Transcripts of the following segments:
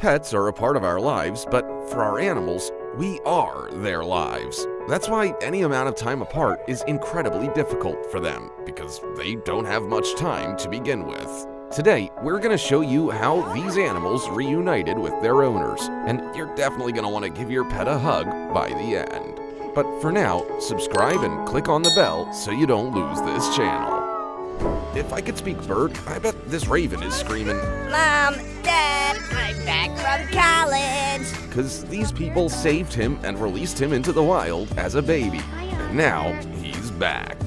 Pets are a part of our lives, but for our animals, we are their lives. That's why any amount of time apart is incredibly difficult for them, because they don't have much time to begin with. Today, we're going to show you how these animals reunited with their owners, and you're definitely going to want to give your pet a hug by the end. But for now, subscribe and click on the bell so you don't lose this channel. If I could speak bird, I bet this raven is screaming, "Mom, Dad, I'm back from college!" Because these people saved him and released him into the wild as a baby, and now he's back.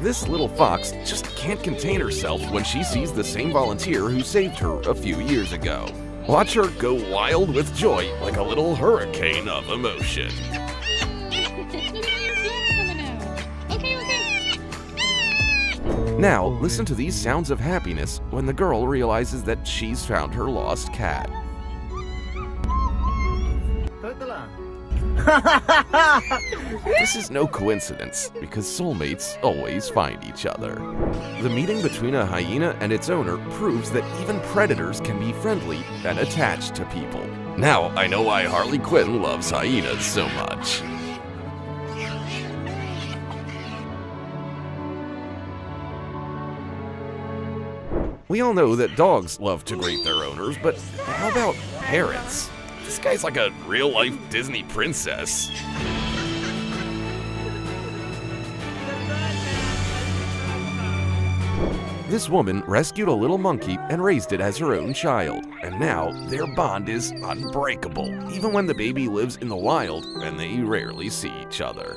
This little fox just can't contain herself when she sees the same volunteer who saved her a few years ago. Watch her go wild with joy like a little hurricane of emotion. Now, listen to these sounds of happiness when the girl realizes that she's found her lost cat. This is no coincidence, because soulmates always find each other. The meeting between a hyena and its owner proves that even predators can be friendly and attached to people. Now I know why Harley Quinn loves hyenas so much. We all know that dogs love to greet their owners, but how about parrots? This guy's like a real-life Disney princess. This woman rescued a little monkey and raised it as her own child, and now their bond is unbreakable, even when the baby lives in the wild and they rarely see each other.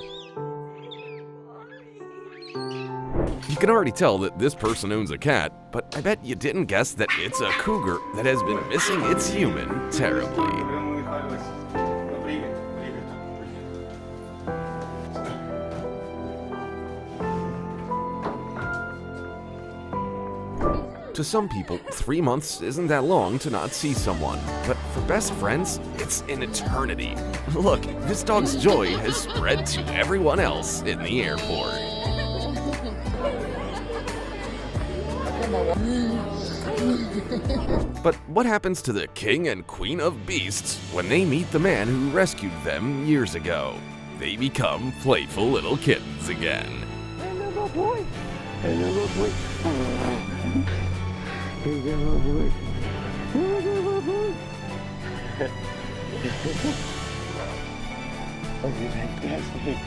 You can already tell that this person owns a cat, but I bet you didn't guess that it's a cougar that has been missing its human terribly. To some people, 3 months isn't that long to not see someone, but for best friends, it's an eternity. Look, this dog's joy has spread to everyone else in the airport. But what happens to the king and queen of beasts when they meet the man who rescued them years ago? They become playful little kittens again. Hello, boy. Hello, boy. Hello, boy. Hello, boy. Oh, fantastic.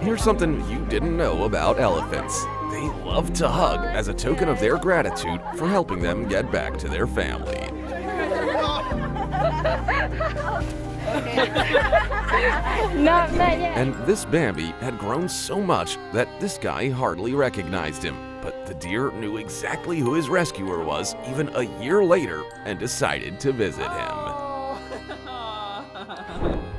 Here's something you didn't know about elephants. They love to hug as a token of their gratitude for helping them get back to their family. Not yet. And this Bambi had grown so much that this guy hardly recognized him. But the deer knew exactly who his rescuer was even a year later and decided to visit him.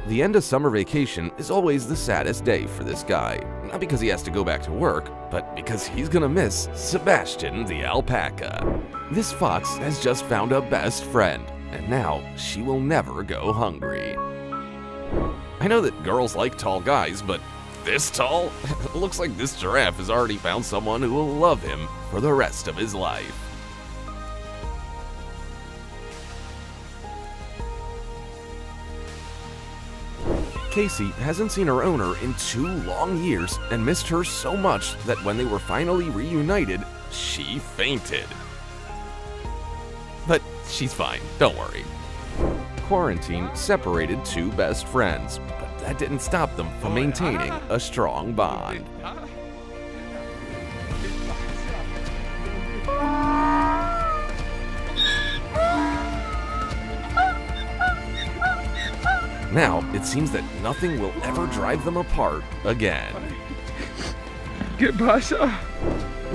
The end of summer vacation is always the saddest day for this guy. Not because he has to go back to work, but because he's gonna miss Sebastian the alpaca. This fox has just found a best friend, and now she will never go hungry. I know that girls like tall guys, but this tall? Looks like this giraffe has already found someone who will love him for the rest of his life. Casey hasn't seen her owner in 2 long years and missed her so much that when they were finally reunited, she fainted. But she's fine, don't worry. Quarantine separated 2 best friends, but that didn't stop them from maintaining a strong bond. Now, it seems that nothing will ever drive them apart again. ¿Qué pasa?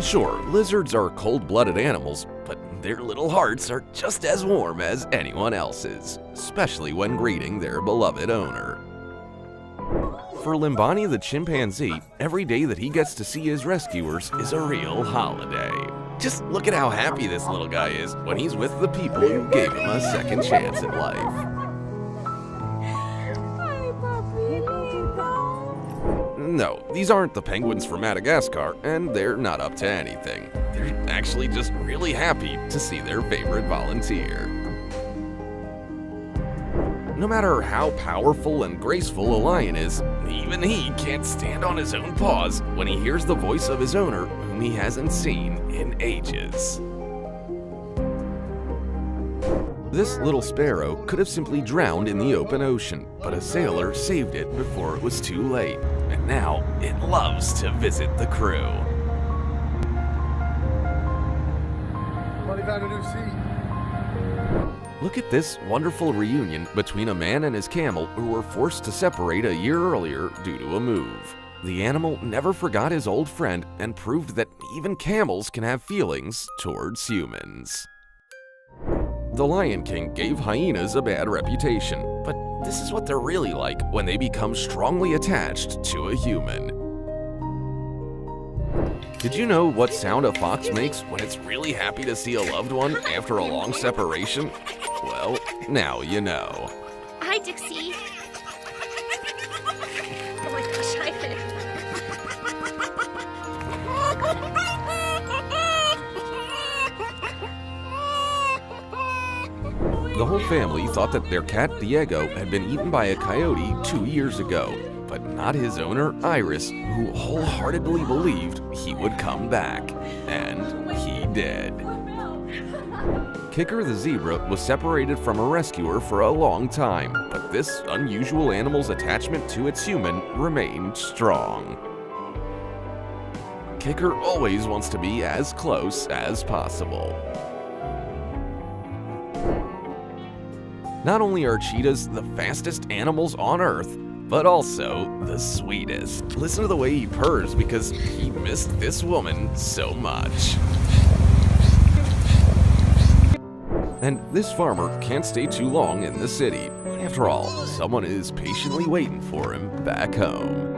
Sure, lizards are cold-blooded animals, but their little hearts are just as warm as anyone else's, especially when greeting their beloved owner. For Limbani the chimpanzee, every day that he gets to see his rescuers is a real holiday. Just look at how happy this little guy is when he's with the people who gave him a second chance at life. No, these aren't the penguins from Madagascar, and they're not up to anything. They're actually just really happy to see their favorite volunteer. no matter how powerful and graceful a lion is, even he can't stand on his own paws when he hears the voice of his owner, whom he hasn't seen in ages. This little sparrow could have simply drowned in the open ocean, but a sailor saved it before it was too late, and now it loves to visit the crew. Somebody found a new seat. Look at this wonderful reunion between a man and his camel who were forced to separate a year earlier due to a move. The animal never forgot his old friend and proved that even camels can have feelings towards humans. The Lion King gave hyenas a bad reputation, but this is what they're really like when they become strongly attached to a human. Did you know what sound a fox makes when it's really happy to see a loved one after a long separation? Well, now you know. Hi, Dixie. Oh my gosh, hi. The whole family thought that their cat Diego had been eaten by a coyote 2 years ago, but not his owner Iris, who wholeheartedly believed he would come back. And he did. Kicker the zebra was separated from a rescuer for a long time, but this unusual animal's attachment to its human remained strong. Kicker always wants to be as close as possible. Not only are cheetahs the fastest animals on Earth, but also the sweetest. Listen to the way he purrs because he missed this woman so much. And this farmer can't stay too long in the city. After all, someone is patiently waiting for him back home.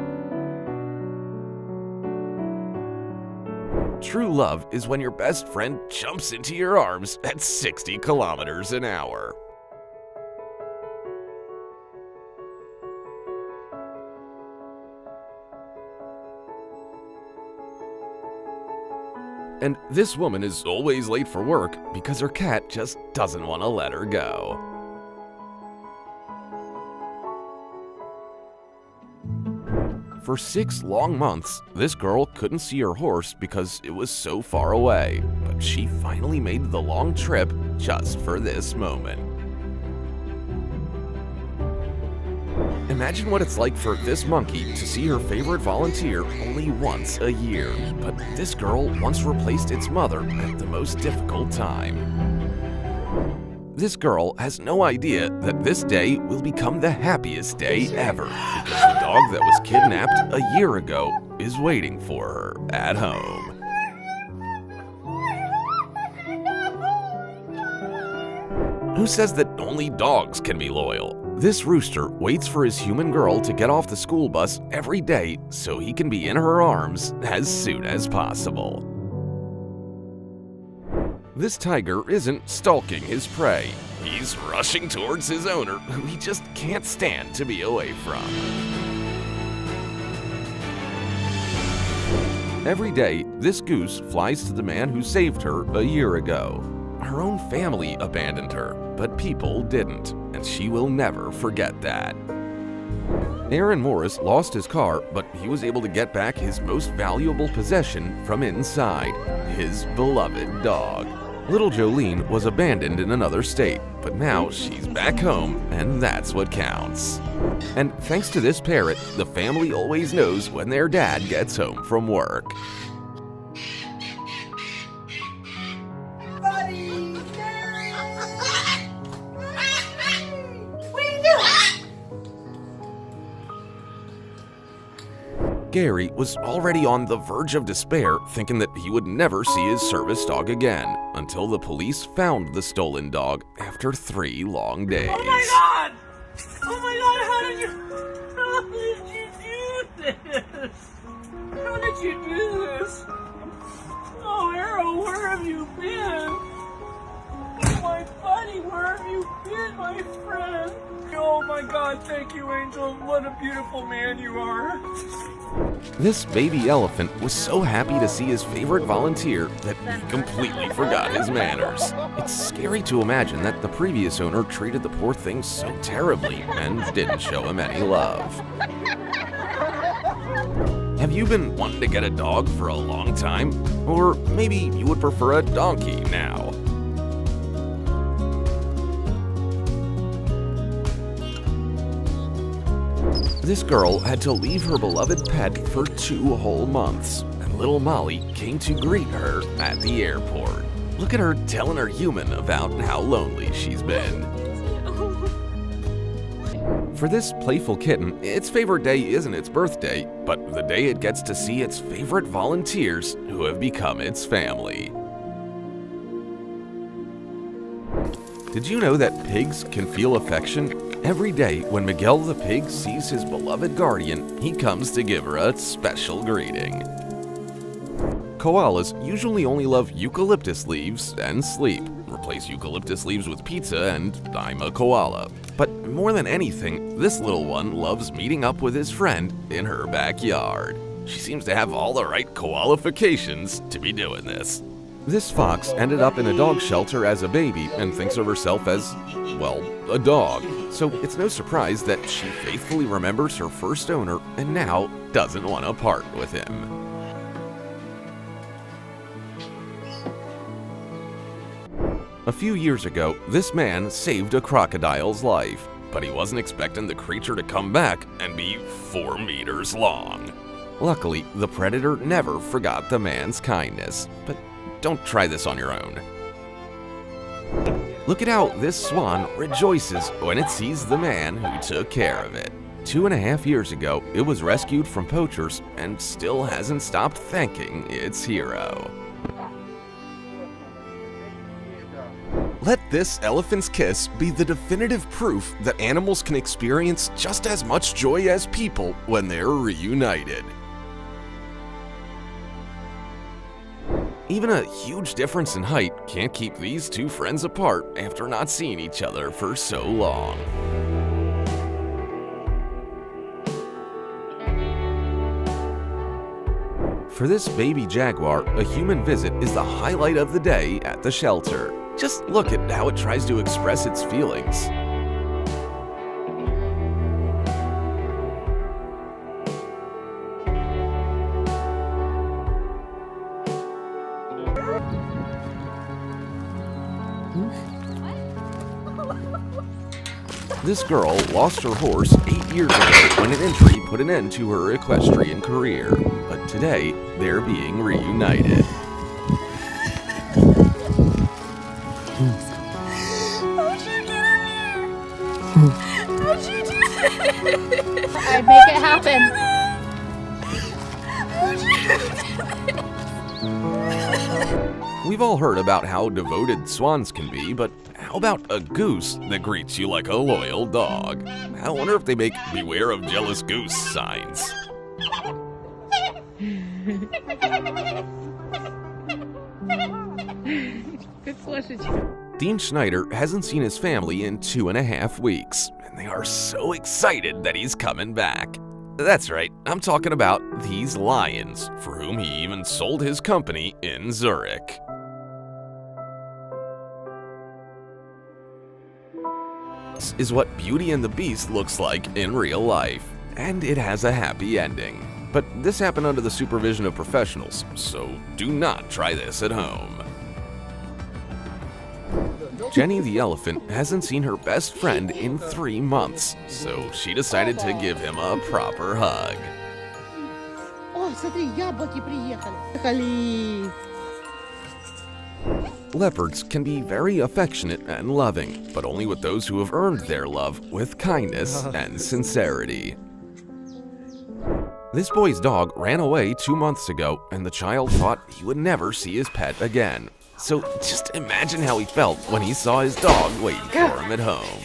True love is when your best friend jumps into your arms at 60 kilometers an hour. And this woman is always late for work because her cat just doesn't want to let her go. For 6 long months, this girl couldn't see her horse because it was so far away, but she finally made the long trip just for this moment. Imagine what it's like for this monkey to see her favorite volunteer only once a year, but this girl once replaced its mother at the most difficult time. This girl has no idea that this day will become the happiest day ever, because the dog that was kidnapped a year ago is waiting for her at home. Who says that only dogs can be loyal? This rooster waits for his human girl to get off the school bus every day so he can be in her arms as soon as possible. This tiger isn't stalking his prey. He's rushing towards his owner, who he just can't stand to be away from. Every day, this goose flies to the man who saved her a year ago. Her own family abandoned her, but people didn't, and she will never forget that. Aaron Morris lost his car, but he was able to get back his most valuable possession from inside, his beloved dog. Little Jolene was abandoned in another state, but now she's back home, and that's what counts. And thanks to this parrot, the family always knows when their dad gets home from work. Gary was already on the verge of despair, thinking that he would never see his service dog again, until the police found the stolen dog after 3 long days. Oh my God! Oh my God, how did you do this? How did you do this? Oh, Arrow, where have you been? Oh, my buddy, where have you been, my friend? Oh my my God, thank you, Angel. What a beautiful man you are. This baby elephant was so happy to see his favorite volunteer that he completely forgot his manners. It's scary to imagine that the previous owner treated the poor thing so terribly and didn't show him any love. Have you been wanting to get a dog for a long time? Or maybe you would prefer a donkey now? This girl had to leave her beloved pet for 2 whole months, and little Molly came to greet her at the airport. Look at her telling her human about how lonely she's been. For this playful kitten, its favorite day isn't its birthday, but the day it gets to see its favorite volunteers who have become its family. Did you know that pigs can feel affection? Every day when Miguel the pig sees his beloved guardian, he comes to give her a special greeting. Koalas usually only love eucalyptus leaves and sleep. Replace eucalyptus leaves with pizza and I'm a koala. But more than anything, this little one loves meeting up with his friend in her backyard. She seems to have all the right qualifications to be doing this. This fox ended up in a dog shelter as a baby and thinks of herself as, well, a dog. So it's no surprise that she faithfully remembers her first owner and now doesn't want to part with him. A few years ago, this man saved a crocodile's life, but he wasn't expecting the creature to come back and be 4 meters long. Luckily, the predator never forgot the man's kindness, but don't try this on your own. Look at how this swan rejoices when it sees the man who took care of it. 2.5 years ago, it was rescued from poachers and still hasn't stopped thanking its hero. Let this elephant's kiss be the definitive proof that animals can experience just as much joy as people when they're reunited. Even a huge difference in height can't keep these 2 friends apart after not seeing each other for so long. For this baby jaguar, a human visit is the highlight of the day at the shelter. Just look at how it tries to express its feelings. This girl lost her horse 8 years ago when an injury put an end to her equestrian career, but today they're being reunited. How'd you get in here? How'd you do this? I make it happen. How'd you do this? We've all heard about how devoted swans can be, but how about a goose that greets you like a loyal dog? I wonder if they make "Beware of Jealous Goose" signs. Dean Schneider hasn't seen his family in 2.5 weeks, and they are so excited that he's coming back. That's right, I'm talking about these lions, for whom he even sold his company in Zurich. This is what Beauty and the Beast looks like in real life, and it has a happy ending. But this happened under the supervision of professionals, so do not try this at home. Jenny the elephant hasn't seen her best friend in 3 months, so she decided to give him a proper hug. О, смотри, яблоки приехали. Leopards can be very affectionate and loving, but only with those who have earned their love with kindness and sincerity. This boy's dog ran away 2 months ago, and the child thought he would never see his pet again. So just imagine how he felt when he saw his dog waiting for him at home.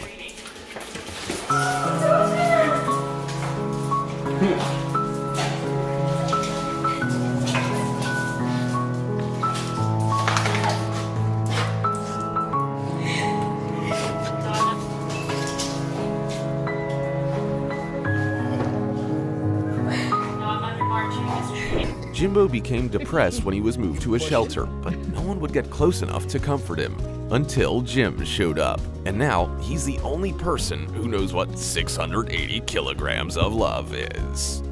Jimbo became depressed when he was moved to a shelter, but no one would get close enough to comfort him until Jim showed up. And now he's the only person who knows what 680 kilograms of love is.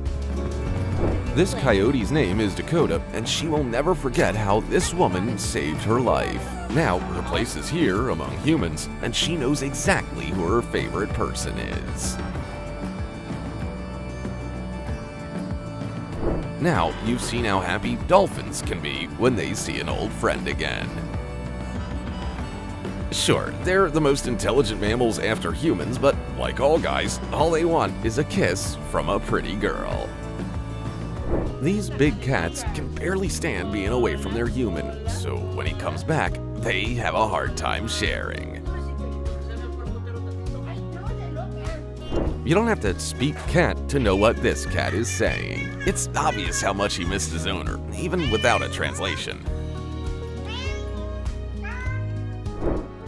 This coyote's name is Dakota, and she will never forget how this woman saved her life. Now, her place is here among humans, and she knows exactly who her favorite person is. Now, you've seen how happy dolphins can be when they see an old friend again. Sure, they're the most intelligent mammals after humans, but like all guys, all they want is a kiss from a pretty girl. These big cats can barely stand being away from their human, so when he comes back, they have a hard time sharing. You don't have to speak cat to know what this cat is saying. It's obvious how much he missed his owner, even without a translation.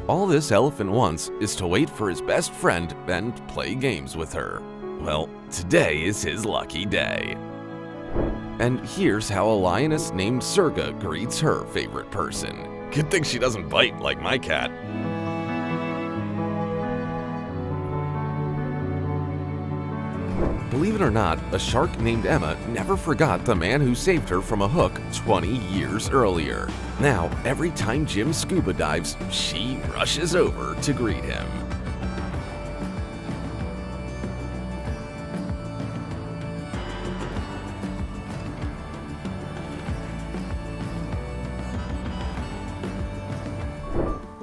All this elephant wants is to wait for his best friend and play games with her. Well, today is his lucky day. And here's how a lioness named Surga greets her favorite person. Good thing she doesn't bite like my cat. Believe it or not, a shark named Emma never forgot the man who saved her from a hook 20 years earlier. Now, every time Jim scuba dives, she rushes over to greet him.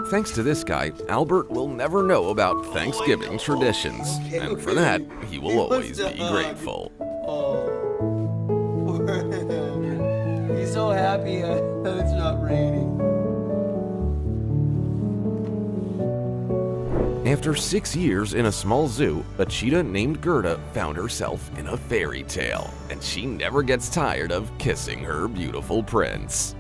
Thanks to this guy, Albert will never know about Thanksgiving traditions, and for that, he will always be grateful. Oh, he's so happy that it's not raining. After 6 years in a small zoo, a cheetah named Gerda found herself in a fairy tale, and she never gets tired of kissing her beautiful prince.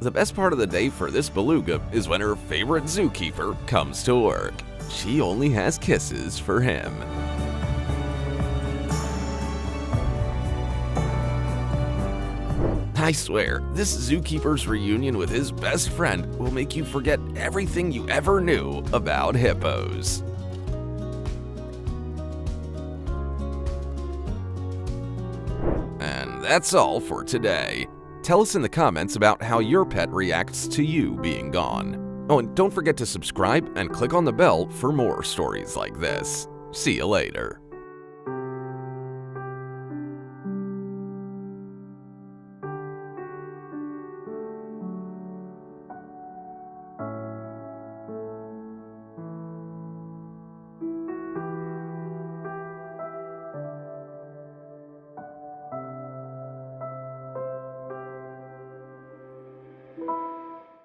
The best part of the day for this beluga is when her favorite zookeeper comes to work. She only has kisses for him. I swear, this zookeeper's reunion with his best friend will make you forget everything you ever knew about hippos. And that's all for today. Tell us in the comments about how your pet reacts to you being gone. Oh, and don't forget to subscribe and click on the bell for more stories like this. See you later.